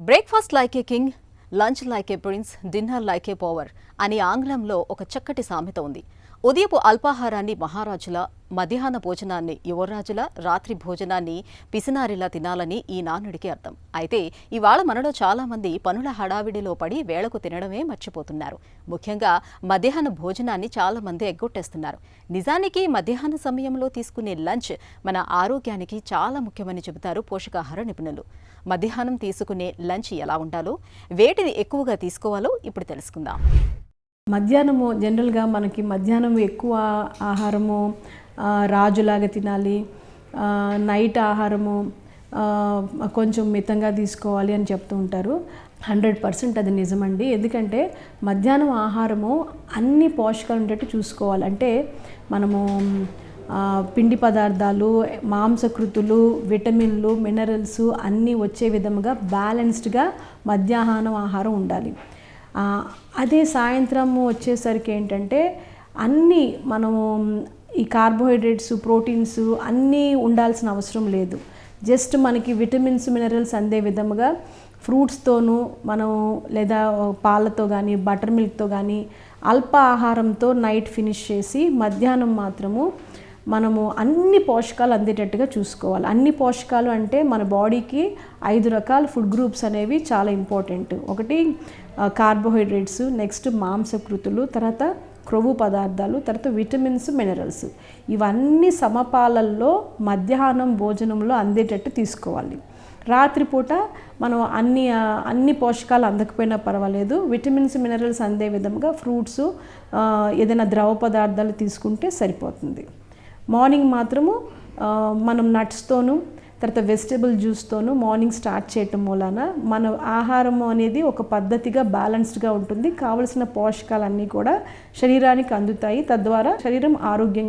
Breakfast like a king, lunch like A prince, dinner like A power అని ఆంగ్లంలో ఒక చక్కటి సామెత ఉంది. ఉదయపు అల్పాహారాన్ని మహారాజుల, మధ్యాహ్న భోజనాన్ని యువరాజుల, రాత్రి భోజనాన్ని పిసినారిలా తినాలని ఈ నానుడికి అర్థం. అయితే ఇవాళ మనలో చాలా మంది పనుల హడావిడిలో పడి వేళకు తినడమే మర్చిపోతున్నారు. ముఖ్యంగా మధ్యాహ్న భోజనాన్ని చాలా మంది ఎగ్గొట్టేస్తున్నారు. నిజానికి మధ్యాహ్న సమయంలో తీసుకునే లంచ్ మన ఆరోగ్యానికి చాలా ముఖ్యమని చెబుతారు పోషకాహార నిపుణులు. మధ్యాహ్నం తీసుకునే లంచ్ ఎలా ఉండాలో, వేటిని ఎక్కువగా తీసుకోవాలో ఇప్పుడు తెలుసుకుందాం. మధ్యాహ్నము జనరల్గా మనకి మధ్యాహ్నం ఎక్కువ ఆహారము రాజులాగా తినాలి, నైట్ ఆహారము కొంచెం మితంగా తీసుకోవాలి అని చెప్తూ ఉంటారు. 100% అది నిజమండి. ఎందుకంటే మధ్యాహ్నం ఆహారము అన్ని పోషకాలు ఉండేట్టు చూసుకోవాలి. అంటే మనము పిండి పదార్థాలు, మాంసకృతులు, విటమిన్లు, మినరల్స్ అన్నీ వచ్చే విధముగా బ్యాలెన్స్డ్గా మధ్యాహ్నం ఆహారం ఉండాలి. అదే సాయంత్రము వచ్చేసరికి ఏంటంటే అన్నీ మనము ఈ కార్బోహైడ్రేట్స్, ప్రోటీన్స్ అన్నీ ఉండాల్సిన అవసరం లేదు. జస్ట్ మనకి విటమిన్స్, మినరల్స్ అందే విధముగా ఫ్రూట్స్తోనూ మనం లేదా పాలతో కానీ, బటర్ మిల్క్తో కానీ అల్ప ఆహారంతో నైట్ ఫినిష్ చేసి మధ్యాహ్నం మాత్రము మనము అన్ని పోషకాలు అందేటట్టుగా చూసుకోవాలి. అన్ని పోషకాలు అంటే మన బాడీకి 5 రకాల ఫుడ్ గ్రూప్స్ అనేవి చాలా ఇంపార్టెంట్. ఒకటి కార్బోహైడ్రేట్స్, నెక్స్ట్ మాంసకృతులు, తర్వాత క్రొవ్వు పదార్థాలు, తర్వాత విటమిన్స్, మినరల్స్. ఇవన్నీ సమపాలల్లో మధ్యాహ్నం భోజనంలో అందేటట్టు తీసుకోవాలి. రాత్రిపూట మనం అన్ని పోషకాలు అందకపోయినా పర్వాలేదు, విటమిన్స్, మినరల్స్ అందే విధంగా ఫ్రూట్స్, ఏదైనా ద్రవ పదార్థాలు తీసుకుంటే సరిపోతుంది. మార్నింగ్ మాత్రము మనం నట్స్తోనూ తర్వాత వెజిటబుల్ జ్యూస్తోనూ మార్నింగ్ స్టార్ట్ చేయటం మూలాన మన ఆహారము అనేది ఒక పద్ధతిగా బ్యాలెన్స్డ్గా ఉంటుంది. కావలసిన పోషకాలన్నీ కూడా శరీరానికి అందుతాయి. తద్వారా శరీరం ఆరోగ్యంగా